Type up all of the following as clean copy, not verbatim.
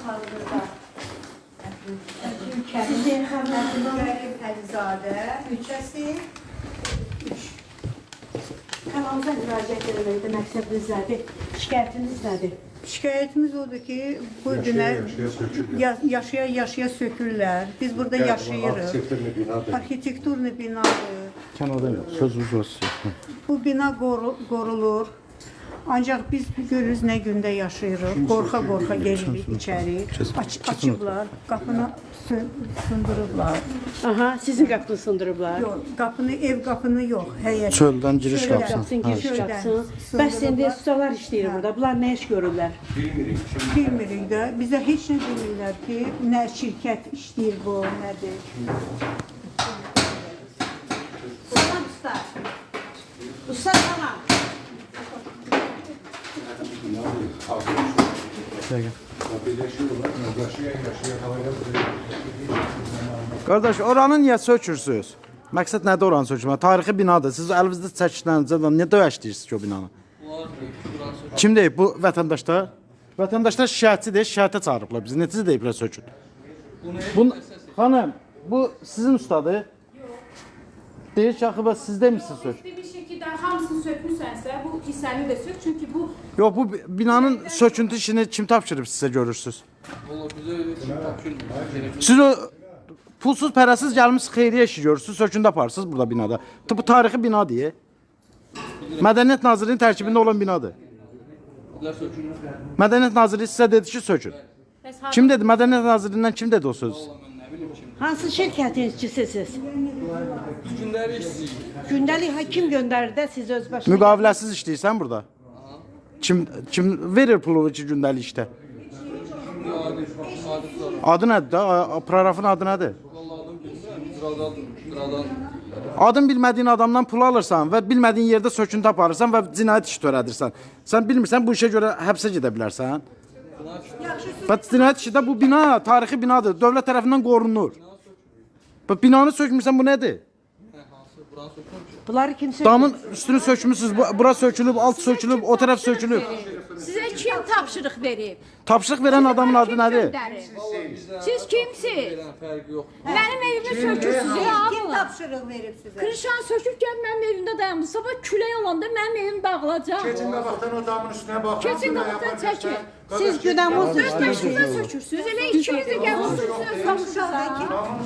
hazırda. Sizin xanım Qərim Əlizadə, ülkəsi. kanalımıza müraciət etməkdə məqsədiniz nədir? Şikayətiniz nədir? Şikayətimiz odur ki, bu günə yaşaya sökürlər. Biz burada yaşayırıq. Arxitekturni binadır. Kənardan yox, sözünüz olsun. Bu bina qorulur. Ancaq biz görürüz nə gündə yaşayırıq. Qorxa-qorxa gelirik içəri. Açıblar, qapını sındırıblar. Aha, sizin qapını sındırıblar. Yox, ev qapını yox, həyət. Çöldən giriş Çöldən. qapısın. Qapısın, giriş Şöydən qapısın. sındırıblar. Bəs indi ustalar işləyir burada. Bunlar nə iş görürlər? Bilmirik də. Bizə heç nə demirlər ki, nə şirkət işləyir bu, nədir. Tamam usta. Usta tamam. Qardaş, oranı niyə sökürsünüz? Məqsəd nədir oranı sökürmək? Tarixi binadır. Siz əlinizdə çəkişlərinizdə niyə döyəşdirsiniz ki o binanı? Kim deyib? Bu vətəndaşlar? Vətəndaşlar şikayətçidir, şikayətə çağırıblar bizi. Necə deyiblər sökün? Xanım, bu sizin ustadır. Deyir ki, axı, siz demişsiniz sök. Bir şekilde hamısını sökmüşsənsə, bu hissəni də sök. Çünki bu Yox, bu binanın söküntü işini kim tapşırıb sizə görürsünüz? Valla bize öyle kim tapşırmıyor. Siz o pulsuz pərəsiz gəlmişsiniz, xeyriyyə işi görürsünüz, söküntü aparırsınız burada binada. Bu tarixi bina deyə. Mədəniyyət Nazirliyinin tərkibində olan binadır. Bizler sökülür. Mədəniyyət Nazirliyi sizə dedi ki, sökün. Kim dedi? Mədəniyyət Nazirliyindən kim dedi o söz? Valla ben ne bileyim şimdi. Hansı şirkətin işçisiniz? Günleri işleyik. Gündəlik kim göndərir də siz öz başına? Müqaviləsiz işləyirsən burada. Kim verir pulu ki, gündəlik işdə? Adi tutar. Adı nədir də? Proqrafın adı nədir? Valla adım bilmirəm. Sıradan. Adın bilmədiyin adamdan pul alırsan və bilmədiyin yerdə söküntü aparırsan və cinayət işi törədirsən. Sən bilmirsən, bu işə görə həbsə gedə bilərsən. Və cinayət işi də bu bina, tarixi binadır. Dövlət tərəfindən qorunur. Bu binanı sökmürsən, bu nədir? Buranı sökülmüş. Bunları kim sökür? Damın üstünü sökmüsünüz, bura sökülüb, alt sökülüb, o tərəf sökülüb. Sizə kim tapşırıq verib? Tapşırıq verən adamın adı nədir? Siz kimsiz? Veren fərqi yox. Mənim evimi sökürsünüz ya Kim abla. tapşırıq verib sizə? Krişan söküb gəl mənim evimdə dayanmış. Sabah külək olanda mənim evim dağılacaq. Keçin qabaqdan o damın üstünə baxın. Keçin qabaqdan çəkin. Siz günəmuz Dörd başınıza sökürsünüz. Elə ikiniz də gəlmişsiniz.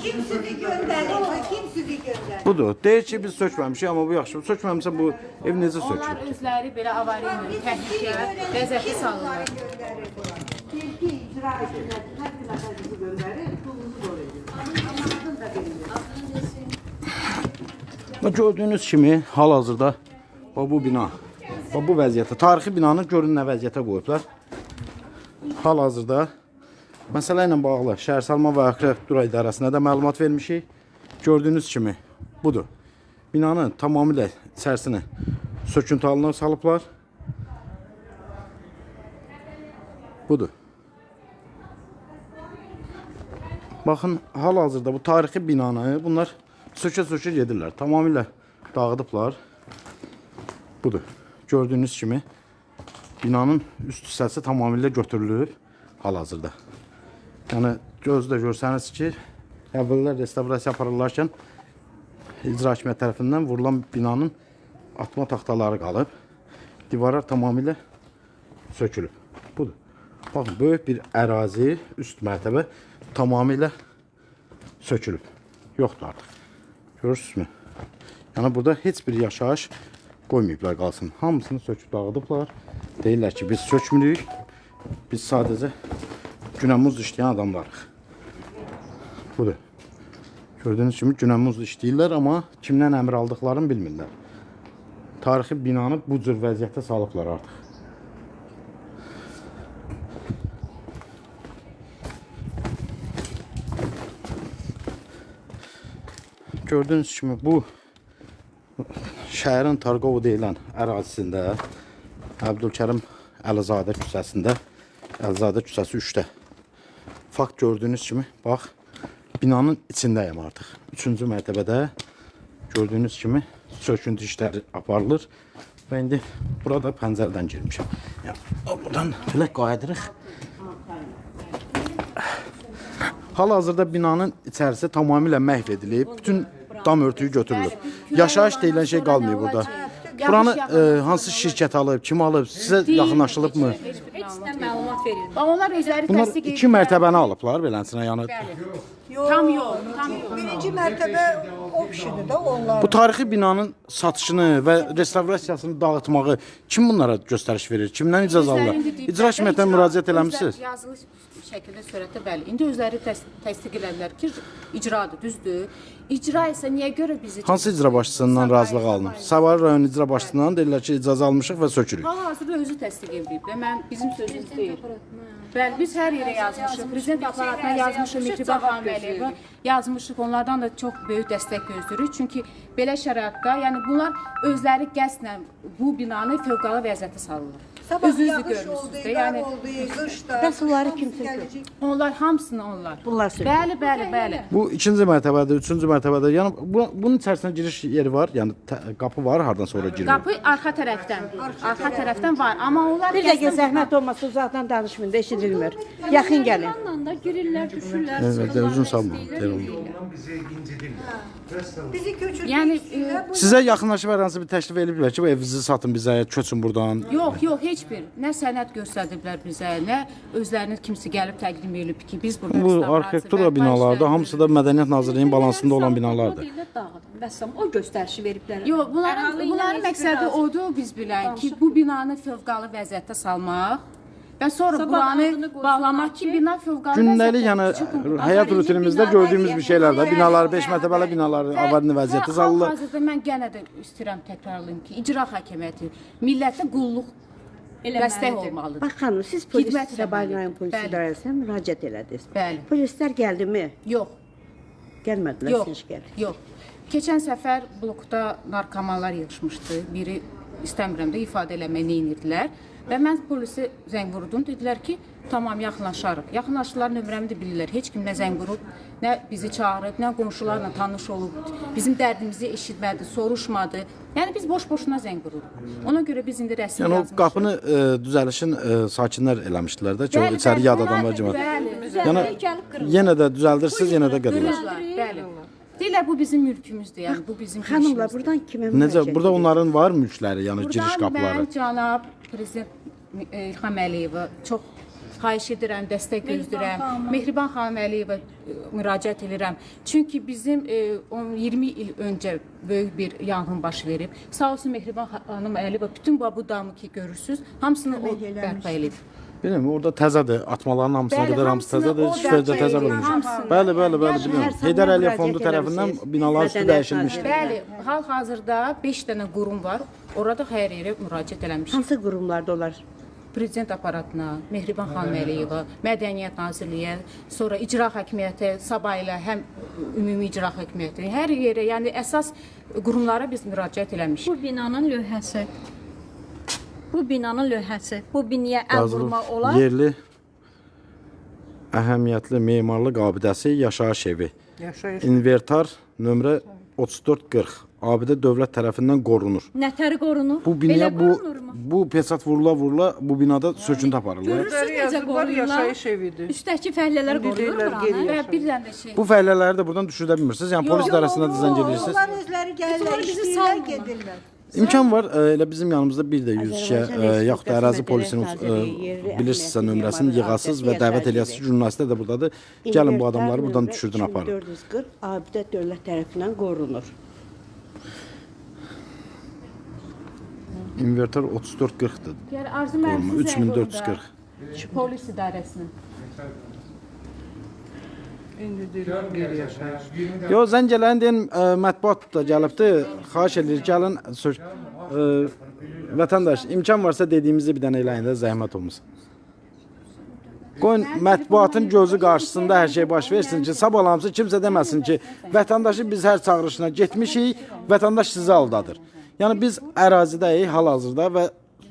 Kim sizi göndərir və kim sizi göndərir? Budur. Deyir ki, biz sökməmişik, amma bu yaxşı. Sökməmişsə bu ev necə sökülür? onlar özləri belə avariya təhlükə, vəziyyətə salırlar. Bilgi icra hakimiyyəti hər gün əfəndisi göndərir, pulunuzu qoruyur. Anlamadın da bilmir. Gördüyünüz kimi hal-hazırda bu bina, bu vəziyyətdə, tarixi binanı görün nə vəziyyətə qoyublar. Hal-hazırda məsələ ilə bağlı Şəhərsalma və Arxitektura İdarəsinə də məlumat vermişik. Gördüyünüz kimi budur. Binanın tamamilə içərisini söküntü halına salıblar. Budur. Baxın, hal-hazırda bu tarixi binanı bunlar sökə-sökə gedirlər. Tamamilə dağıdıblar. Budur. Gördüyünüz kimi binanın üst hissəsi tamamilə götürülüb hal-hazırda. Yəni gözlə görsəniz ki, əvvəllər restavrasiya aparırlarkən icra hakimiyyəti tərəfindən vurulan binanın atma taxtaları qalıb. Divarlar tamamilə sökülüb. Budur. Baxın, böyük bir ərazi, üst mərtəbə tamamilə sökülüb. Yoxdur artıq. Görürsünüzmü? Yəni burada heç bir yaşayış qoymayıblar qalsın. Hamısını söküb dağıdıblar. Deyirlər ki, biz sökmürük. Biz sadəcə günəmuz işləyən adamlarıq. Budur. Gördüyünüz kimi günəmuz işləyirlər, amma kimdən əmr aldıqlarını bilmirlər. Tarixi binanı bu cür vəziyyətə salıblar artıq. Gördüyünüz kimi bu şəhərin Targovu deyilən ərazisində Əbdülkərim Əlizadə küçəsində, Əlizadə küçəsi 3-də. Fakt gördüyünüz kimi, bax, binanın içindəyəm artıq. 3-cü mərtəbədə gördüyünüz kimi söküntü işləri aparılır. Və indi burada pəncərədən girmişəm. Yəni, buradan belə qayıdırıq. Hal-hazırda binanın içərisi tamamilə məhv edilib. Bütün dam örtüyü götürülüb. Yaşayış deyilən şey qalmıyor burada. Buranı hansı şirkət alıb, kim alıb, sizə yaxınlaşılıbmı? Heç nə məlumat verilmir. Onlar özləri Bunlar təsdiq 2 mərtəbəni alıblar beləsinə, yəni Tam yox, tam yox. Birinci mərtəbə o kişidir də onlar. bu tarixi binanın satışını və restavrasiyasını dağıtmağı kim bunlara göstəriş verir? Kimdən icazə alırlar? İcra hakimiyyətinə müraciət eləmisiniz? Yazılı şəkildə surətdə bəli. İndi özləri təsdiq elədilər ki, icradır, düzdür. İcra isə niyə görə bizi Hansı icra başçısından razılıq alınıb? Savar rayon icra başçısından deyirlər ki, icazə almışıq və sökürük. Hal-hazırda özü təsdiq edib də. Bizim sözümüz deyil. Bəli, biz hər yerə yazmışıq. Prezident aparatına yazmışıq, Mehriban xanım Əliyeva yazmışıq. Onlardan da çox böyük dəstək gözləyirik. Çünki belə şəraitdə, yəni bunlar özləri qəsdlə bu binanı fövqəladə vəziyyətə salırlar. Özünüz də görmüsünüz də. Yəni Bəs onları kim sökür? onlar hamısını onlar. Bunlar sökür. Bəli, bəli, bəli. Bu ikinci mərtəbədir, üçüncü mərtəbədir. Yəni bunun içərisinə giriş yeri var, yəni qapı var, hardan sonra girilir. Qapı arxa tərəfdən. Arxa tərəfdən var, amma onlar Bir dəqiqə zəhmət olmasa uzaqdan danışmayın da eşidilmir. Yaxın gəlin. Ondan da girirlər, düşürlər. Evet, uzun salma. Bizi köçürmək Yəni Sizə yaxınlaşıb hər hansı bir təklif ediblər ki, bu evinizi satın bizə, köçün buradan. yox, yox, heç bir. Nə sənəd göstəriblər bizə, nə özlərini kimsə gəlib təqdim edib ki, biz burada Bu arxitektura binalarda hamısı da Mədəniyyət Nazirliyinin balansında olan binalardır. Bəsəm o göstərişi veriblər. Yox, bunların məqsədi odur biz bilək ki, bu binanı fövqəladə vəziyyətə salmaq və sonra buranı bağlamaq ki, bina fövqəladə Gündəlik, yəni həyat rutinimizdə gördüyümüz bir şeylər də, binalar 5 mərtəbəli binaları avariya vəziyyətə salınır. Hazırda mən yenə də istəyirəm təkrarlayım ki, icra hakimiyyəti millətə qulluq dəstək olmalıdır. Bax xanım, siz polis Xidmət Sabah eləməlidir. rayon polis Bəli. idarəsinə müraciət elədiniz. Bəli. Polislər gəldimi? Yox. Gəlmədilər, Yox, siz gəlin. yox. Keçən səfər blokda narkomanlar yığışmışdı. Biri istəmirəm də ifadə eləməyə neynədilər. Və mən polisi zəng vurdum. Dedilər ki, tamam yaxınlaşarıq. Yaxınlaşdılar, nömrəmi də bilirlər. Heç kim nə zəng vurub, nə bizi çağırıb, nə qonşularla tanış olub. Bizim dərdimizi eşitmədi, soruşmadı. Yəni biz boş-boşuna zəng vururuq. Ona görə biz indi rəsmi Yəni o yazmışıq. qapını düzəlişin sakinlər eləmişdilər də ki, o içəri yad adamlar kimi. Yəni yenə də düzəldirsiniz, yenə də qırılır. Qırırlar, bəli. Deyirlər bu bizim mülkümüzdür, yəni bu bizim Xanımlar, girişimizdir. buradan kimə Necə müraciət burada onların var mülkləri, yəni giriş Buradan qapıları. mən cənab prezident İlham Əliyeva çox xahiş edirəm, dəstək gözləyirəm. Mehriban xanım Əliyeva müraciət edirəm. Çünki bizim 20 il öncə böyük bir yanğın baş verib. Sağ olsun Mehriban xanım Əliyeva bütün bu damı ki görürsüz, hamısını o bərpa edib. Bilmirəm, orada təzədir, atmaların hamısına Bəli, qədər hamısı hamısını təzədir, o şifrəcə bərpa təzə edib, vurmuş. hamısını. Bəli, biliyorum. Hər Heydər Əliyev müraciət fondu tərəfindən eləmişsiniz. binalar üstü Mədəniyyət dəyişilmişdir. Bəli, hal-hazırda 5 dənə qurum var. Orada hər yerə müraciət eləmişik. Hansı qurumlarda olar? Prezident aparatına, Mehriban xanım Əliyeva, Mədəniyyət Nazirliyi, sonra icra hakimiyyəti, Sabah ilə həm ümumi icra hakimiyyəti, hər yerə, yəni əsas qurumlara biz müraciət eləmişik. Bu binanın lövhəsi. Bu binaya əl vurmaq olar. Yerli əhəmiyyətli memarlıq abidəsi yaşayış evi. İnventar nömrə 3440. Abidə dövlət tərəfindən qorunur. Nətəri qorunur? Bu binaya Belə qorunurmu? bu pesat vurula bu binada söküntü aparırlar. Görürsünüz necə qorunurlar? Üstəki fəhlələr qorunur buranı. Və bir dənə də şey. Bu fəhlələri də buradan düşürdə bilmirsiniz. Yəni polis idarəsinə də zəng edirsiniz. Onlar özləri gəlirlər, bizi işləyirlər, salmırlar. gedirlər. İmkan var, elə bizim yanımızda bir də 102 yaxud da ərazi polisinin bilirsinizsə nömrəsini yığasız və dəvət eləyəsiz. Jurnalistlər də buradadır. Gəlin bu adamları buradan düşürdün aparın. 440 abidə dövlət tərəfindən qorunur. İnvertor 3440-dır. Yəni arzu müəllim 3440. Polis idarəsinə. Yo, zəng gələn deyən mətbuat da gəlibdi. Xahiş edir, gəlin vətəndaş, imkan varsa dediyimizi bir dənə eləyin də zəhmət olmasın. Qoyun mətbuatın gözü qarşısında hər şey baş versin ki, sabahlamısı kimsə deməsin ki, vətəndaşı biz hər çağırışına getmişik, vətəndaş sizi aldadır. Yəni biz ərazidəyik hal-hazırda və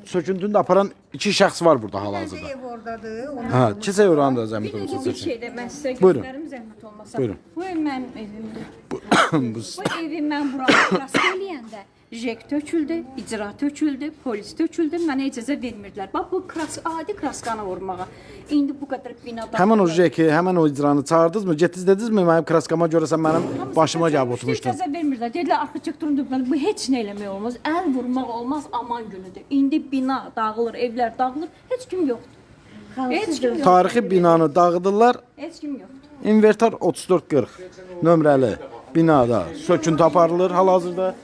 söküntünü də aparan 2 şəxs var burada hal-hazırda. Ev oradadır. Onu Hə, kilsə oranı da zəhmət Bir olmasın. də bir şey də mən sizə Buyurun. göstərim zəhmət olmasa. Buyurun. Bu ev mənim evimdir. Bu evi mən bura rast eləyəndə JEK töküldü, icra töküldü, polis töküldü, mənə icazə vermirdilər. Bax, bu adi kraskanı vurmağa. İndi bu qədər binada... Həmən o jeki, həmən o icranı çağırdınız mı? Getdiniz dediniz mi? Mənim kraskama görə sən mənim başıma gəlib oturmuşdun. İcazə vermirdilər. Dedilər, arxitekturun düzməli, bu heç nə eləmək olmaz. Əl vurmaq olmaz, aman günüdür. İndi bina dağılır, evlər dağılır, heç kim yoxdur. Heç kim yoxdur. Tarixi binanı dağıdırlar. Heç kim yoxdur. İnvertor 3440 nömrəli binada söküntü aparılır hal-hazırda.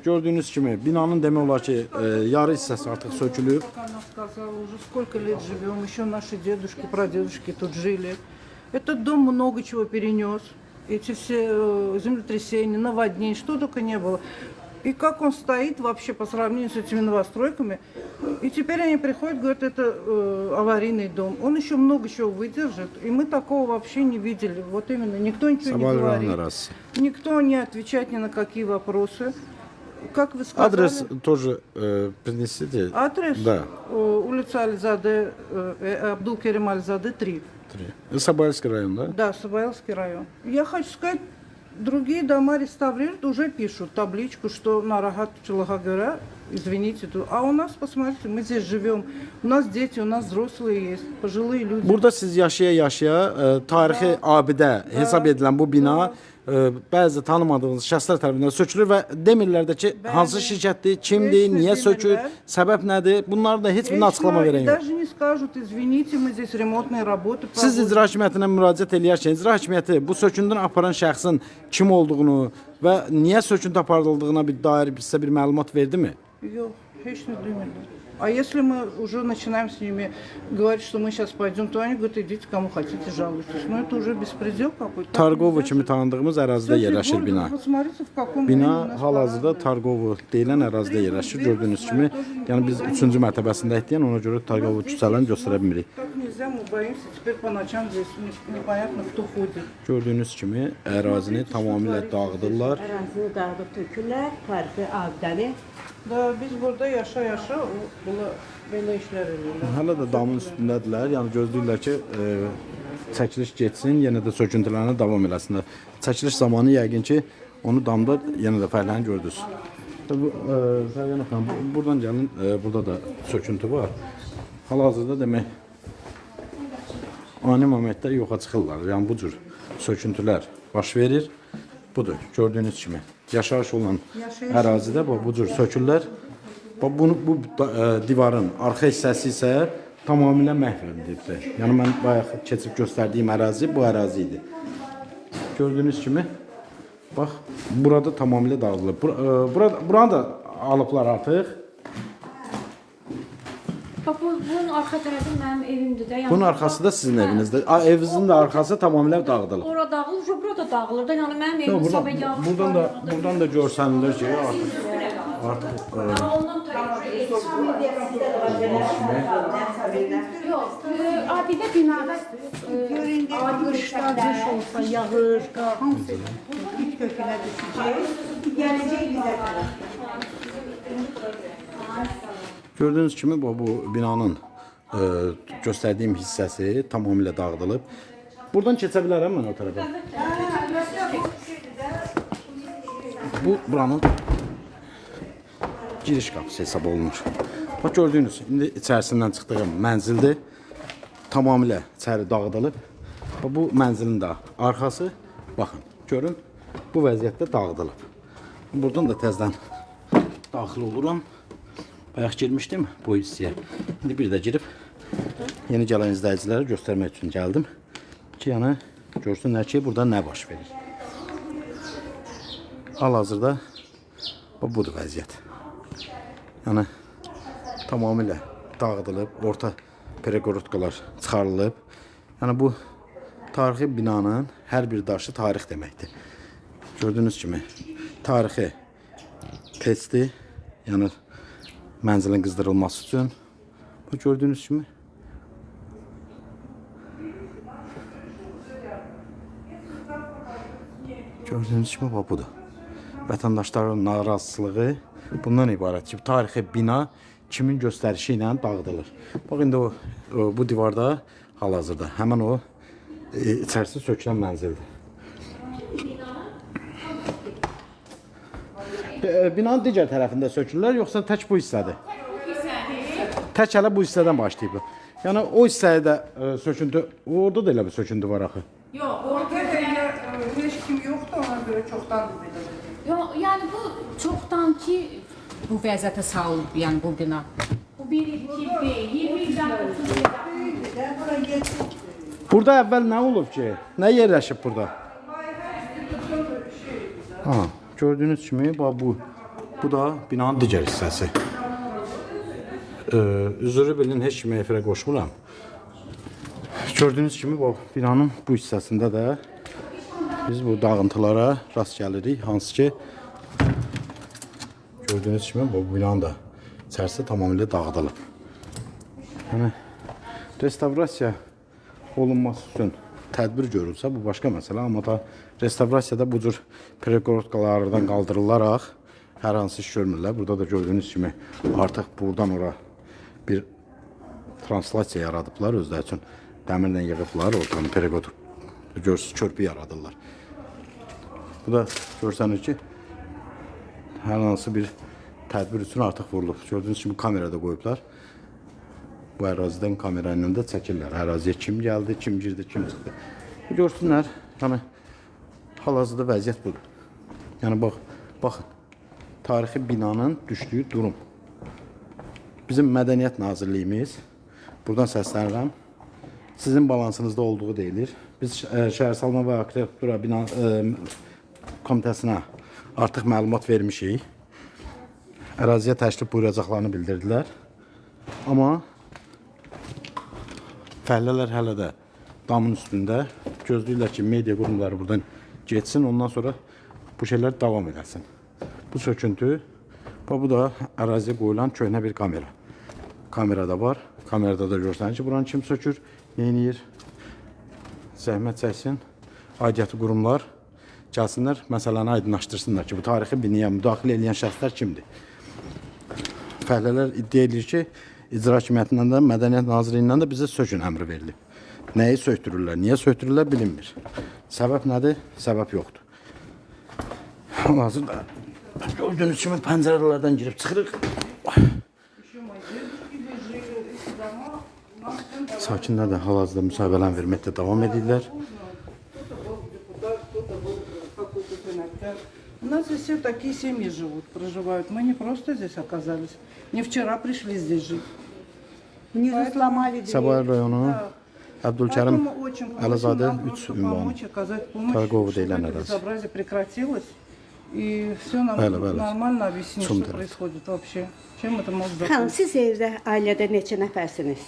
Gördüğünüz kimi binanın demək olar ki, yarı hissəsi artıq sökülüb. Она сказала, уже сколько лет живем, еще наши дедушки, прадедушки тут жили. Этот дом много чего перенес. Эти все землетрясения, наводнения, что только не было. И как он стоит вообще по сравнению с этими новостройками. И теперь они приходят, говорят, это аварийный дом. Он еще много чего выдержит. И мы такого вообще не видели. Вот именно, никто ничего не говорит. Никто не отвечает ни на какие вопросы. Как вы сказали? Адрес тоже принесите. Адрес? Да. Улица Альзаде, Абдул-Керим Альзаде, 3. Сабальский район, да? Да, Сабаилский район. Я хочу сказать, другие дома реставрируют, уже пишут табличку, что на Рахат Чулагагара, извините, а у нас, посмотрите, мы здесь живем, у нас дети, у нас взрослые есть, пожилые люди. Burada siz yaşaya-yaşaya tarixi abidə hesab edilən bu bina bəzi tanımadığınız şəxslər tərəfindən sökülür və demirlər də ki, hansı şirkətdir, kimdir, niyə sökür, səbəb nədir? Bunlar da heç bir açıqlama verən yox. Даже не скажут, извините, мы здесь ремонтные работы Siz icra hakimiyyətinə müraciət eləyərkən, icra hakimiyyəti bu söküntünü aparan şəxsin kim olduğunu və niyə söküntü aparıldığına bir dair sizə bir məlumat verdimi? Yok, hiç не думали. А если мы уже начинаем с ними говорить, что мы сейчас пойдем, то они говорят, идите кому хотите, жалуйтесь. Но это уже беспредел какой-то. Targovo kimi tanıdığımız ərazidə yerləşir bina. Посмотрите, в каком Bina hal-hazırda Targovo deyilən ərazidə yerləşir. Gördüyünüz kimi, yəni biz 3-cü mərtəbəsindəyik deyən, ona görə Targovo küçələrini göstərə bilmirik. Так нельзя, мы боимся, теперь по ночам здесь непонятно, кто ходит. Gördüyünüz kimi ərazini tamamilə dağıdırlar. Ərazini dağıdıb tökürlər, tarixi abidəni. Да, biz burada yaşa-yaşa belə işlər edirlər. Hələ də damın üstündədirlər. Yəni gözləyirlər ki, çəkiliş getsin, yenə də söküntülərinə davam eləsinlər. Çəkiliş zamanı yəqin ki, onu damda yenə də fərqlərini gördünüz. Fərqənə xanım, buradan gəlin, burada da söküntü var. Hal-hazırda demək, ani momentdə yoxa çıxırlar. Yəni bu cür söküntülər baş verir. Budur, gördüyünüz kimi. Yaşayış olan ərazidə bu cür sökürlər. Bu divarın arxa hissəsi isə tamamilə məhv edilibdir. Yəni mən bayaq keçib göstərdiyim ərazi bu ərazi idi. Gördüyünüz kimi, bax, burada tamamilə dağılıb. Buranı da alıblar artıq. Bax, bunun arxa tərəfi mənim evimdir də. Bunun arxası da sizin evinizdir. Evinizin də arxası tamamilə dağıdılıb. Ora dağılır, burada dağılır da. Yəni mənim evim sabah yağış. Buradan da görsənilir ki, artıq Yox, abidə binada Yağışlar, qış olsa, yağış, hamısı ilk kökünə düşəcək. Gələcək bizə tərəf. gördüyünüz kimi bu binanın göstərdiyim hissəsi tamamilə dağıdılıb. Buradan keçə bilərəm mən o tərəfə. Bu buranın giriş qapısı hesab olunur. Bax gördüyünüz, indi içərisindən çıxdığım mənzildir. Tamamilə içəri dağıdılıb. Bu mənzilin də arxası, baxın, görün, bu vəziyyətdə dağıdılıb. Buradan da təzədən daxil oluram. Bayaq girmişdim bu hissəyə. İndi bir də girib yeni gələn izləyicilərə göstərmək üçün gəldim ki, yəni görsünlər ki, burada nə baş verir. Hal-hazırda budur vəziyyət. Yəni tamamilə dağıdılıb, orta peregorutkalar çıxarılıb. Yəni bu tarixi binanın hər bir daşı tarix deməkdir. Gördüyünüz kimi tarixi testi, yəni mənzilin qızdırılması üçün. Bu gördüyünüz kimi budur. Vətəndaşların narazılığı bundan ibarət ki, tarixi bina kimin göstərişi ilə dağıdılır. Bax, indi bu divarda hal-hazırda həmən o içərisi sökülən mənzildir. Binanın digər tərəfində sökürlər, yoxsa tək bu hissədir? Tək hələ bu hissədən başlayıb. Yəni o hissəyə də söküntü, orada da elə bir söküntü var axı. Yox, Orada hiç kim yoktu, ona göre çoktan böyle. yox, yəni bu çoxdan ki bu vəziyyətə salınıb, yəni bu bina. Bu 1 2 deyil, 20 ildən 30 ildən. Burada əvvəl nə olub ki? Nə yerləşib burada? Ha, gördüyünüz kimi bax bu da binanın digər hissəsi. Üzrü bilin, heç kimi efirə qoşmuram. Gördüyünüz kimi bax binanın bu hissəsində də biz bu dağıntılara rast gəlirik, hansı ki gördüyünüz kimi bu binanın da içərisi tamamilə dağıdılıb. Yəni restavrasiya olunması üçün tədbir görülsə, bu başqa məsələ. Amma da restavrasiyada bu cür pergorotkalardan qaldırılaraq hər hansı iş görmürlər. Burada da gördüyünüz kimi artıq buradan ora bir translasiya yaradıblar özləri üçün. Dəmirlə yığıblar, oradan pergorot görsüz körpü yaradırlar. Bu da görsənir ki, hər hansı bir tədbir üçün artıq vurulub. Gördüyünüz kimi kamerada qoyublar. Bu ərazidən kamera ilə də çəkirlər. Əraziyə kim gəldi, kim girdi, kim çıxdı. Görsünlər, yəni hal-hazırda vəziyyət budur. Yəni baxın, tarixi binanın düşdüyü durum. Bizim Mədəniyyət Nazirliyimiz, buradan səslənirəm, sizin balansınızda olduğu deyilir. Biz Şəhərsalma və Arxitektura Komitəsinə artıq məlumat vermişik. Əraziyə təşrif buyuracaqlarını bildirdilər. Amma fəhlələr hələ də damın üstündə gözləyirlər ki, media qurumları buradan geçsin, ondan sonra bu şeylər davam edəsin. Bu söküntü, bu da əraziyə qoyulan köhnə bir kamera. Kamera da var, kamerada da görsənir ki, buranı kim sökür, neyniyir, zəhmət çəksin, aidiyyatı qurumlar gəlsinlər, məsələni aydınlaşdırsınlar ki, bu tarixi binaya müdaxilə edən şəxslər kimdir? Fəhlələr iddia edir ki, İcra Hakimiyyətindən də, Mədəniyyət Nazirliyindən də bizə sökün əmri verilib. Nəyi söktürürlər, niyə söktürürlər bilinmir. Səbəb nədir? Səbəb yoxdur. Hazırda gördüyünüz kimi pəncərələrdən girib çıxırıq. Sakinlər də hal-hazırda müsahibələrini verməkdə davam edirlər. У нас здесь все такие семьи живут, проживают. Мы не просто здесь оказались. Не вчера пришли здесь жить. Внизу сломали дверь. Sabah rayonu Əbdülkərim Поэтому очень просим Əlizadə нам 3 просто ünvanı. помочь, оказать помощь, Торговый чтобы deyilən это ərazi. безобразие прекратилось. И все нам Bəli. нормально объяснить, Sum что tərəf. происходит вообще. Чем это может Xanım, закончиться. siz evdə, ailədə neçə nəfərsiniz?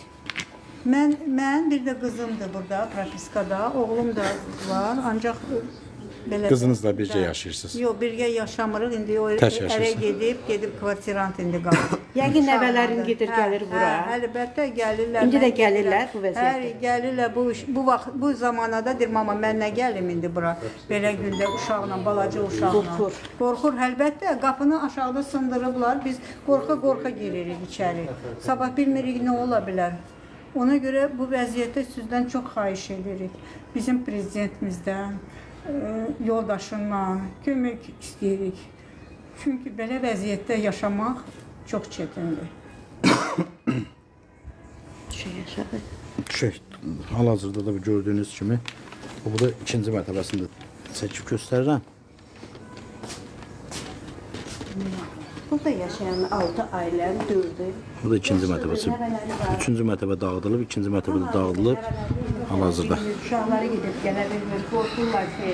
Mən bir də qızımdır burada, propiskada, oğlum da var, ancaq belə Qızınızla birgə yaşayırsınız. Yox, birgə yaşamırıq. İndi o Tək ərə yaşayırsınız. gedib kvartirant indi qalır. Yəqin nəvələrin gedir, gəlir bura. Əlbəttə gəlirlər. İndi də mən gəlirlər gedirəm. bu vəziyyətdə? Hər gəlirlər bu vaxt bu zamanada deyir mama mən nə gəlim indi bura. Belə gündə uşaqla, balaca uşaqla. Qorxur əlbəttə. Qapını aşağıda sındırıblar. Biz qorxa-qorxa giririk içəri. Sabah bilmirik nə ola bilər. Ona görə bu vəziyyətdə sizdən çox xahiş edirik. Bizim prezidentimizdən, yoldaşından kömək istəyirik. Çünki belə vəziyyətdə yaşamaq çox çətindir. Şey, hal-hazırda da gördüyünüz kimi bu da ikinci mərtəbəsində çəkib göstərirəm. Burada yaşayan 6 ailə, 4-ü. Bu da ikinci mərtəbəsi. Üçüncü mərtəbə dağıdılıb, ikinci mərtəbədə dağıdılıb hal-hazırda. Uşaqları gedib gələ bilmir, qorxurlar ki,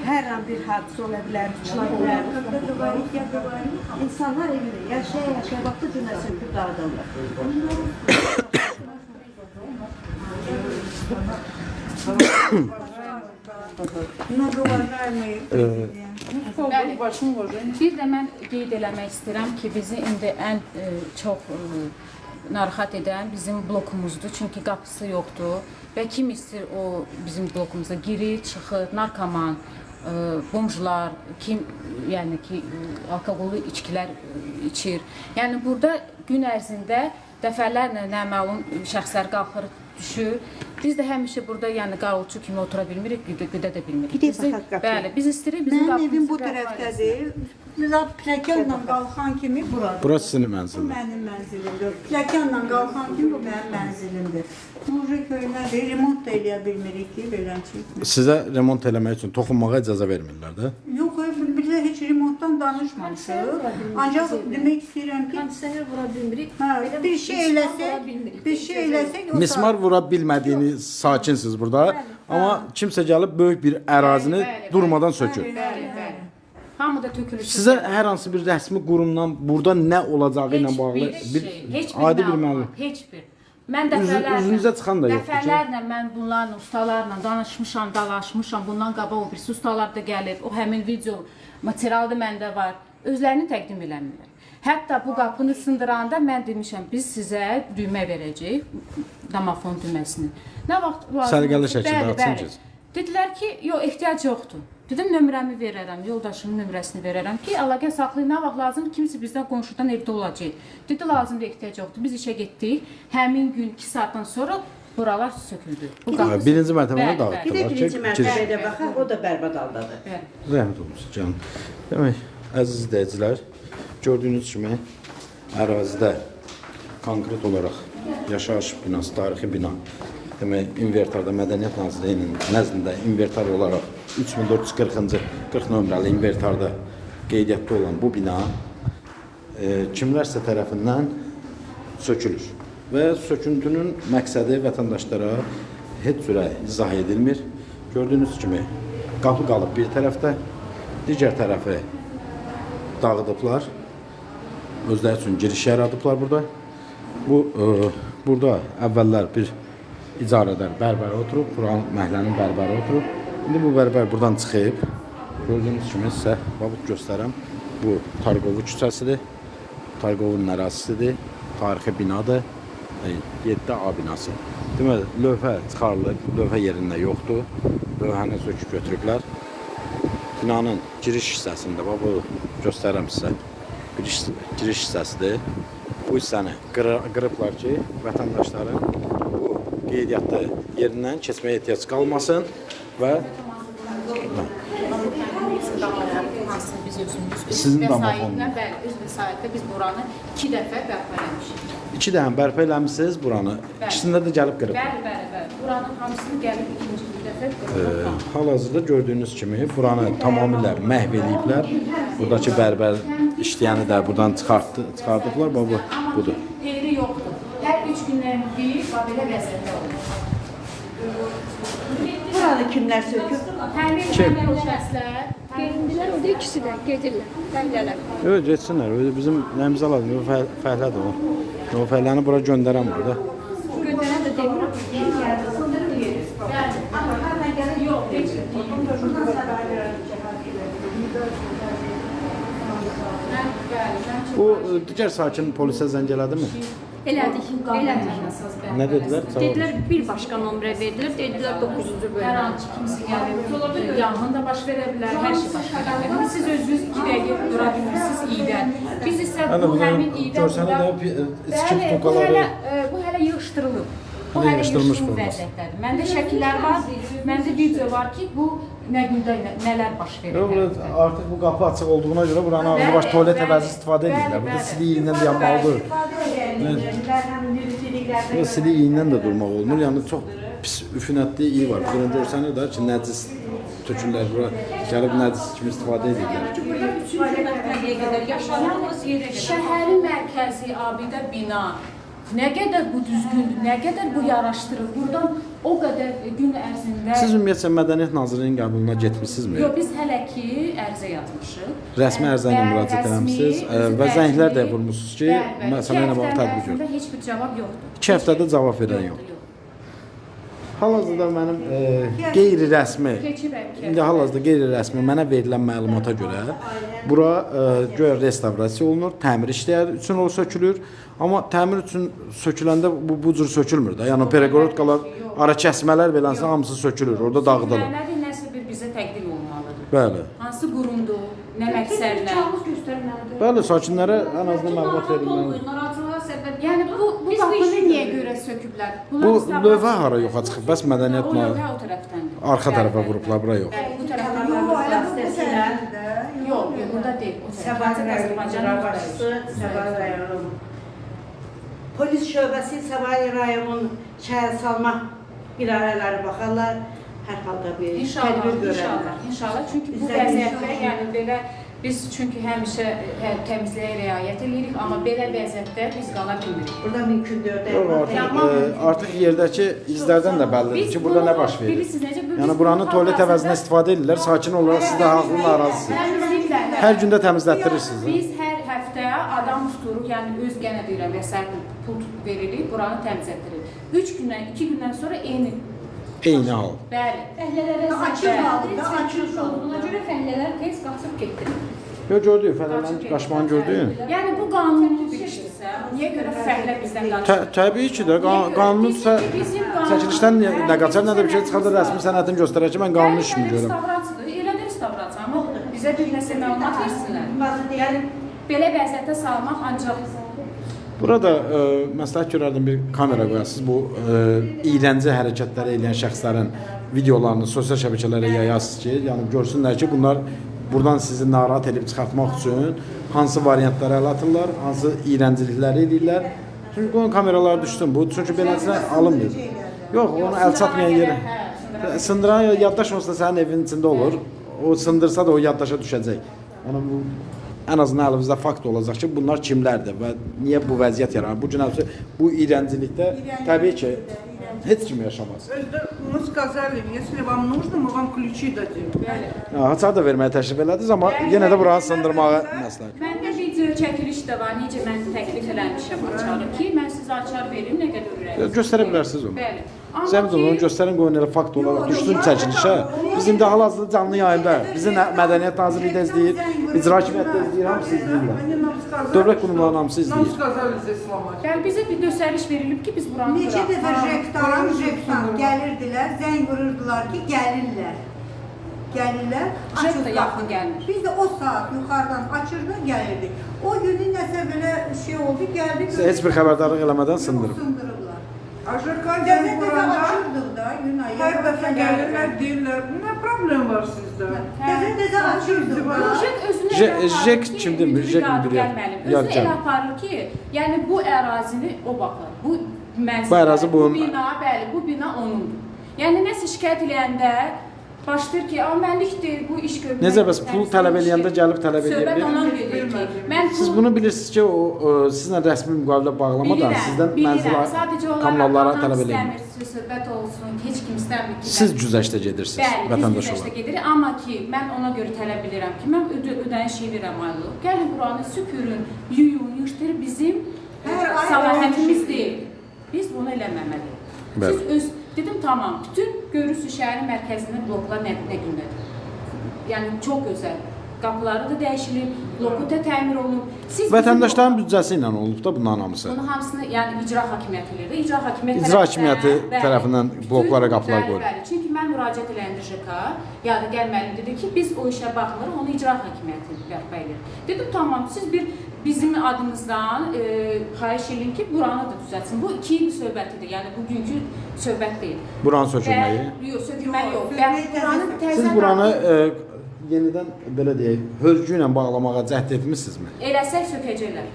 hər an bir hadisə ola bilər, ola bilər. İnsanlar evində yaşaya-yaşaya bax bu cümlə söküb dağıdırlar. Bir də mən qeyd eləmək istəyirəm ki, bizi indi ən çox narahat edən bizim blokumuzdur. Çünki qapısı yoxdur və kim istəyir o bizim blokumuza girir, çıxır, narkoman, bomjlar, kim yəni ki alkoqollu içkilər içir. Yəni burada gün ərzində dəfələrlə naməlum şəxslər qalxır, düşür Biz də həmişə burada yəni qarulçu kimi otura bilmirik, güdə də bilmirik. Gedək Bizi- baxaq qapıya. Bəli, biz istəyirik bizim Mənim evim qapımızı bu bərpa tərəfdədir. Bizə pləkanla qalxan kimi buradır. Burası sizin Bu mənzildir. mənim mənzilimdir. Pləkanla qalxan kimi bu mənim mənzilimdir. Muji köynədir, remont da eləyə bilmirik ki, beləncə. Sizə remont eləmək üçün toxunmağa icazə vermirlər də. Yox, bizə heç remontdan danışmamışıq. Ancaq demək istəyirəm ki, Kondisioner vura bilmirik. hə, bir şey eləsək, o Mismar vura bilmədiyiniz sakinsiniz burada. Amma kimsə gəlib böyük bir ərazini durmadan sökür. Bəli, bəli. Hamı da tökülür. Sizə hər hansı bir rəsmi qurumdan burada nə olacağı ilə bağlı bir heç adi bir məlumat, məlumat. heç bir. Mən dəfələrlə üzünüzə çıxan da yoxdur ki? Dəfələrlə mən bunlarla, ustalarla danışmışam, dalaşmışam. Bundan qabaq o birisi ustalar da gəlib. O həmin video materialı da məndə var. Özlərini təqdim eləmirlər. Hətta bu qapını sındıranda mən demişəm, biz sizə düymə verəcəyik, damafon düyməsini. Nə vaxt lazım? Səliqəli şəkildə Bəli, açın bəli. ki. Dedilər ki, yox, ehtiyac yoxdur. Dedim, nömrəmi verərəm, yoldaşımın nömrəsini verərəm ki, əlaqə saxlayın, nə vaxt lazım, kimsə bizdən qonşudan evdə olacaq. Dedi, lazımdır, ehtiyac yoxdur. Biz işə getdik. Həmin gün 2 saatdan sonra buralar söküldü. Bu qapı- Birinci mərtəbədə Bəli, dağıtdılar Bir də ki, birinci giriş. mərtəbədə baxaq, o da bərbad haldadır. Bəli. Rəhmət olsun canım. Demək, əziz izləyicilər, gördüyünüz kimi ərazidə konkret olaraq yaşayış binası, tarixi bina, demək, invertarda Mədəniyyət Nazirliyinin nəzdində invertar olaraq 3440-cı 40 nömrəli invertarda qeydiyyatda olan bu bina kimlərsə tərəfindən sökülür və söküntünün məqsədi vətəndaşlara heç cürə izah edilmir. Gördüyünüz kimi qapı qalıb bir tərəfdə, digər tərəfi dağıdıblar. Özləri üçün giriş yaradıblar burada. Burada əvvəllər bir icarədar bərbər oturub, buranın məhəllənin bərbəri oturub. İndi bu bərbər buradan çıxıb. Gördüyünüz kimi sizə babut göstərəm. Bu Targovu küçəsidir. Targovun ərazisidir. Tarixi binadır. 7A binası. Deməli, lövhə çıxarılıb, lövhə yerində yoxdur. Lövhəni söküb götürüblər. Binanın giriş hissəsində, bu göstərəm sizə. Giriş hissəsidir. Bu hissəni qırıblar ki, vətəndaşların bu qeydiyyatlı yerindən keçməyə ehtiyac qalmasın və Hansını biz özümüz Sizin öz damafon. vəsaitlə, bəli, öz vəsaitlə biz buranı 2 dəfə bərpa eləmişik. 2 dəfə bərpa eləmisiniz buranı. İkisində də gəlib qırıb. Bəli, bəli, bəli. Buranın hamısını gəlib ikinci bir dəfə qırıb. Hal-hazırda gördüyünüz kimi buranı tamamilə məhv eləyiblər. Buradakı bərbər işləyəni də buradan çıxardıblar. Bu budur. Xeyri yoxdur. Hər 3 gündən bir belə vəziyyətdə olur. Buranı kimlər söküb? Həmin şəxslər Gelindiler o da ikisi de gedirler. Bendeler. Yox, getsinlər. Bizim nəyimiz alalım. Yox, fəhlədir o. O fəhləni bura göndərəm burada. Gönderen de demiyorum. yox, heç Bu digər sakin polisə zəng elədimi? Elədik. Nə dedilər? Cavab Dediler bir başka numara verdiler. Dediler 9. Hər bölüm. hansı kimsə gəlib, yanğın da baş verə bilər, hər şey baş verə bilər. Siz özünüz 2 dəqiqə dura bilmirsiniz iydən. Biz isə bu həmin iydən görsənə də içki Bəli, tokaları bu hələ yığışdırılıb. Bu Hələ hələ yığışdırılmış yığışdırılmış forması. vəziyyətdədir. Məndə şəkillər var, məndə video var ki, bu nə gündə nələr baş verir. Yox, artıq bu qapı açıq olduğuna görə buranı ağzı baş tualet əvəzi istifadə edirlər. Burada silik iyindən də yanmalıdır. Bu silik iyindən də durmaq olmur. Yəni çox pis üfunətli iyi var. Bunu görsənir də ki, nəcis tökürlər bura. Gəlib nəcis kimi istifadə edirlər. Burada 3. mərtəbəyə qədər yaşadığımız yerə qədər. Şəhərin mərkəzi abidə bina nə qədər bu düzgündür, nə qədər bu yaraşdırır. Buradan o qədər gün ərzində Siz ümumiyyətlə Mədəniyyət Nazirliyinin qəbuluna getmisinizmi? Yox, biz hələ ki ərizə yazmışıq. Rəsmi ərizə ilə müraciət etmisiniz və zənglər də vurmusunuz ki, məsələ ilə bağlı tədbir gör. Heç bir cavab yoxdur. 2 həftədə cavab verən yoxdur. Hal-hazırda mənim qeyri-rəsmi, indi hal-hazırda qeyri-rəsmi mənə verilən məlumata görə bura göyə restavrasiya olunur, təmir işləri üçün o sökülür. Amma təmir üçün söküləndə bu cür sökülmür də. Yəni peregorotkalar, ara kəsmələr beləsə hamısı sökülür, orada dağıdılır. Nədir, nəsə bir bizə təqdim olmalıdır. Bəli. Hansı qurumdur, nə məqsədlə? Bəli, sakinlərə ən azından məlumat verilməlidir. Narahatlığa səbəb. Yəni bu qapının niyə görə söküblər? Bu lövhə hara yoxa çıxıb? Bəs mədəniyyət O lövhə o tərəfdəndir. arxa tərəfə vurublar, bura yox. Bəli, bu tərəfdən vasitəsilə. Yox, burada deyil. O Səbail başçısı Səbail rayonu. Polis şöbəsi Səbail rayonun şəhər salma idarələri baxarlar. Hər halda bir tədbir görərlər. İnşallah. Çünki bu vəziyyətdə, yəni belə biz çünki həmişə təmizliyə riayət edirik, amma belə vəziyyətdə biz qala bilmirik. Burada mümkün Artıq yerdəki izlərdən də bəllidir ki, burada nə baş verir. Bilirsiniz necə? Yəni buranı tualet əvəzinə istifadə edirlər. Sakin olaraq siz də haqlı narazısınız. Hər gündə təmizlətdirirsiniz. Biz hər həftə adam tuturuq, yəni öz qənə deyirəm, vəsait pul veririk, buranı təmizlətdiririk. 3 gündən, 2 gündən sonra eyni hal. Bəli. Fəhlələrə açıq olduğuna görə fəhlələr tez qaçıb getdi. Yox, gördük, fəhlənin qaçmağını gördük. Yəni bu qanunlu bir işdirsə, niyə görə fəhlə bizdən qaçır? Təbii ki də, qanunsa çəkilişdən nə qaçar, nə də bir şey çıxardır, rəsmi sənətini göstərər ki, mən qanunlu işimi görürəm. Restavratsiyadır, elə də restavratsiya, amma bizə bir nəsə məlumat versinlər. Yəni belə vəziyyətə salmaq ancaq Burada məsləhət görərdim bir kamera qoyasınız. Bu iyrənci hərəkətləri edən şəxslərin videolarını sosial şəbəkələrə yayasınız ki, yəni görsünlər ki, bunlar buradan sizi narahat edib çıxartmaq üçün hansı variantları əl atırlar, hansı iyrəncilikləri edirlər. Çünki bunun kameraları düşsün bu. Çünki beləsinə alınmır. Yox, onu əl çatmayan yerə. Sındıran yaddaş olsa sənin evin içində olur. O sındırsa da o yaddaşa düşəcək. Yəni bu ən azından əlimizdə fakt olacaq ki, bunlar kimlərdir və niyə bu vəziyyət yaranır? Bu gün bu iyrəncilikdə təbii ki, heç kim yaşamaz. Мы сказали, если вам нужно, мы вам ключи дадим. Haçar da verməyə təklif elədiniz, amma yenə də buranı sındırmağa məsləhət. Məndə video çəkiliş də var. Necə mən təklif eləmişəm açarı ki, mən sizə açar verim, nə qədər ürəyiniz. Göstərə bilərsiniz onu. Bəli. Zəmin onu göstərin, qoyun elə fakt olaraq düşsün çəkilişə. Bizim də hal-hazırda canlı yayında, bizi Mədəniyyət Nazirliyi də izləyir, İcra Hakimiyyəti də izləyir, hamısı izləyirlər. Dövlət qurumlarının hamısı Нам izləyir. сказали здесь сломать. Bəli, bizə bir göstəriş verilib ki, biz buranı Neçə dəfə jektan gəlirdilər, zəng vururdular ki, gəlirlər. Gəlirlər, Jek də açıq yaxın gəlmir. Biz də o saat yuxarıdan açırdı, gəlirdik. O günün nəsə belə şey oldu, gəldi. Heç bir xəbərdarlıq eləmədən sındırıb. Sındırıblar. Aşırkan Gəzə gelip dəfə burada açırdıq da, gün ayı. her defa gelirler değiller. Ne problem var sizde? Gəzə dəfə açırdıq da. Jek özünü Jek kimdir? Jek müdiri. Özü elə aparır ki, yəni bu ərazini o baxır. Bu mənzil. Bu ərazi bunun. Bu bina, bəli, bu bina onundur. Yəni nəsə şikayət eləyəndə başlayır ki, mənlikdir, bu iş görmək. Necə bəs pul tələb eləyəndə gəlib tələb edə Söhbət bilir? ondan gedir ki, mən Siz bunu bilirsiniz ki, o sizlə rəsmi müqavilə bağlamadan sizdən mənzil kommunallara tələb eləyir. Söhbət olsun, heç kim istəmir ki. Siz güzəştə gedirsiniz Bəli, biz vətəndaş güzəştə olaraq. gedirik, amma ki, mən ona görə tələb edirəm ki, mən ödəniş edirəm aylıq. Gəlin buranı süpürün, yuyun, yığışdırın, bizim səlahiyyətimiz deyil. Biz bunu eləməməliyik. Siz öz, dedim tamam, bütün görürsünüz şəhərin mərkəzində bloklar nə gündədir. Yəni çox gözəl. Qapıları da dəyişilib, bloku da təmir olunub. Vətəndaşların büdcəsi ilə olub da bunların hamısı. Bunun hamısını, yəni icra hakimiyyəti eləyir. İcra hakimiyyəti tərəfindən bloklara qapılar qoyulur. Bəli, çünki mən müraciət eləyəndə JK, yəni gəlməli dedi ki, biz o işə baxmırıq, onu icra hakimiyyəti bərpa edir. Dedim tamam, siz bizim adımızdan xahiş edin ki, buranı da düzəltsin. Bu 2 il söhbətidir, yəni bugünkü söhbət deyil. Buranı sökülməyi? Yox, sökülməli yox. Buranı Siz buranı yenidən belə deyək, hörgü ilə bağlamağa cəhd etmisinizmi? Eləsək sökəcəklər.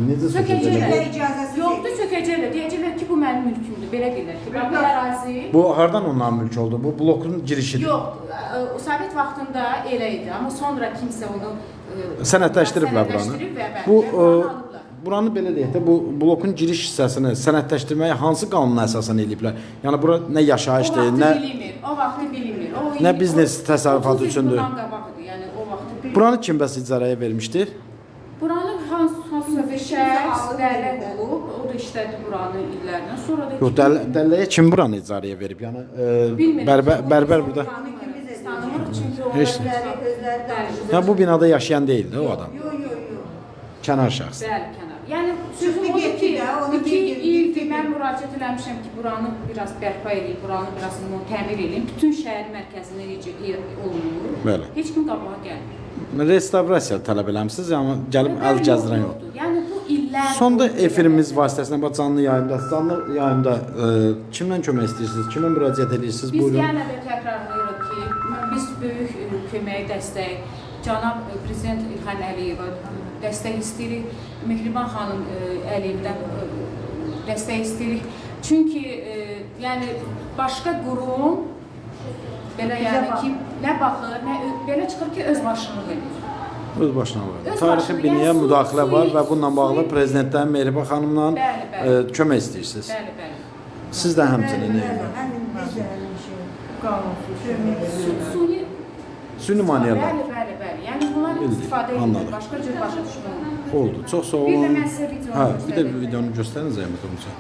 Necə sökəcəklər? Yoxdur, sökəcəklər. Deyəcəklər ki, bu mənim mülkümdür. Belə deyirlər ki, bu ərazi. Bu hardan onların mülk oldu? Bu blokun girişidir. Yox, Sovet vaxtında elə idi, amma sonra kimsə onu sənədləşdiriblər buranı. Bu buranı belə deyək də, bu blokun giriş hissəsini sənədləşdirməyə hansı qanuna əsasən eləyiblər? Yəni bura nə yaşayışdır, nə o vaxtı bilinmir. nə biznes təsərrüfatı üçündür. Yəni o vaxtı. Buranı kim bəs icarəyə vermişdi? Buranı hansısa bir şəxs dələk olub, o da işlədi buranı illərlə. Sonra da Yox, dəlləyə kim buranı icarəyə verib? Yəni bərbər burada. Tanımırıq çünki o Yəni bu binada yaşayan deyildi o adam. Kənar şəxs. Bəli, kənar. Yəni sözüm odur ki, 2 ildir mən müraciət eləmişəm ki, buranı biraz bərpa edin, buranı biraz təmir edin. Bütün şəhər mərkəzində olunur. Bəli. Heç kim qabağa gəlmir. Restavrasiya tələb eləmisiniz, amma gəlib əl gəzdirən yoxdur. Yəni bu illər Sonda efirimiz vasitəsilə bax canlı yayımda kimdən kömək istəyirsiniz? Kimə müraciət edirsiniz? Biz Buyurun. yenə də təkrarlayırıq ki, biz böyük kömək, dəstək, cənab Prezident İlham Əliyeva dəstək istəyirik, Mehriban xanım Əliyevdən dəstək istəyirik. Çünki yəni başqa qurum belə yəni ki, nə baxır, nə belə çıxır ki, öz başınlıq edir. Öz başına var. Öz Tarixi başına, biniyə yəni müdaxilə var və su- bununla bağlı prezidentdən Mehriban xanımla Bəli, kömək istəyirsiniz. Bəli, bəli. Siz də həmçinin Həmin biz də həmin şey. Qanunsuz. Suni süni maneələr Bəli. Yəni bunlar Bildik, istifadə edilir. anladım. Başqa cür başa düşmürəm. oldu. Çox sağ Bir də olun. mən sizə videonu Hə, bir də göstəreyim. videonu göstərin zəhmət olunca.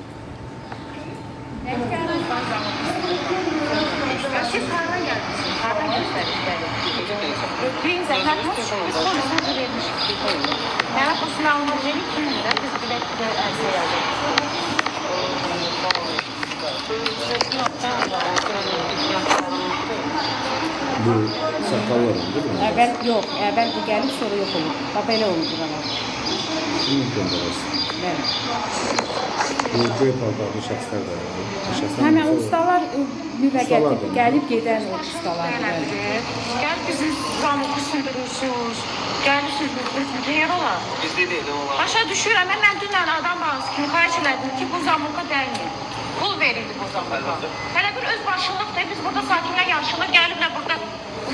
Siz hardan gəldiniz? Hardan göstərdiniz? Beyin zəhmətiniz biz polisimizi vermişik. Mənə bu sınavını verib kimdir də biz bilək də ərzə Bu saqqallar değil mi? Əvvəl yox, əvvəl bu gəlib sonra yox olur. Bax belə oldu buralar. Bunu göndərəsiniz. Bəli. Bu göy paltarlı şəxslər də var. Şəxslər Həmin ustalar müvəqqəti Ustalar da. gəlib gedən o ustalar. Bəli. Gəl bizim zamoku sındırırsınız. Gəlirsiniz, biz yer olar. Bizdə deyil onlar. Başa düşürəm, mən dünən adam bazı kimi xahiş elədim ki, bu zamoka dəymir. Pul verildi bu zamoka. Hələ bir öz başınlıqdır, biz burada sakinlər yaşılıq gəliblər burada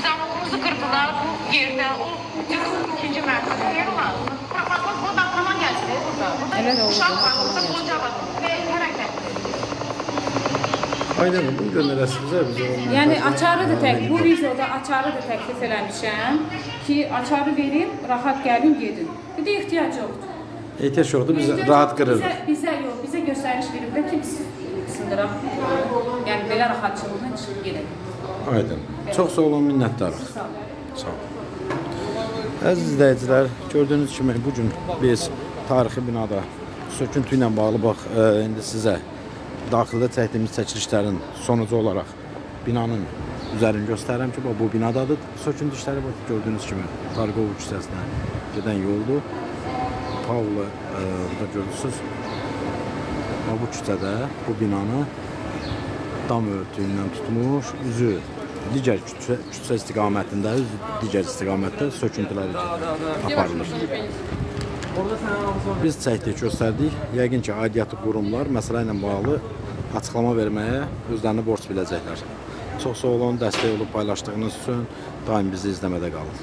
zamokumuzu qırdılar bu yerdə. O ikinci mərtəbə yer olar. Bax, bu daxlama gəlsin burada. Elə də oldu, Uşaq var, daxlama burada gəlsin. qoca var. Və hərəkətdir. Aynen bunu göndərəsiniz bizə. Yəni açarı da bu videoda açarı da təklif eləmişəm ki, açarı verim, rahat gəlin gedin. Bir də ehtiyac yoxdur. Ehtiyac yoxdur, biz Ehtiyac rahat yoxdur, qırırıq. Bizə göstəriş veriblər ki, biz sındıraq. Yəni belə rahatçılıqla çıxıb gedək. Aydın. Çox sağ olun, minnətdarıq. Sağ olun. Əziz izləyicilər, gördüyünüz kimi bu gün biz tarixi binada söküntü ilə bağlı bax indi sizə daxildə çəkdiyimiz çəkilişlərin sonucu olaraq binanın üzərini göstərirəm ki, bax bu binadadır. Söküntü işləri bax gördüyünüz kimi Targov küçəsinə gedən yoldur. Pavlo burada görürsünüz. Bax bu küçədə bu binanı dam örtüyündən tutmuş, üzü digər küçə istiqamətində, üzü digər istiqamətdə söküntülər aparılır. Biz çəkdik, göstərdik. Yəqin ki, aidiyyatı qurumlar məsələ ilə bağlı açıqlama verməyə özlərini borc biləcəklər. Çox sağ olun, dəstək olub paylaşdığınız üçün daim bizi izləmədə qalın.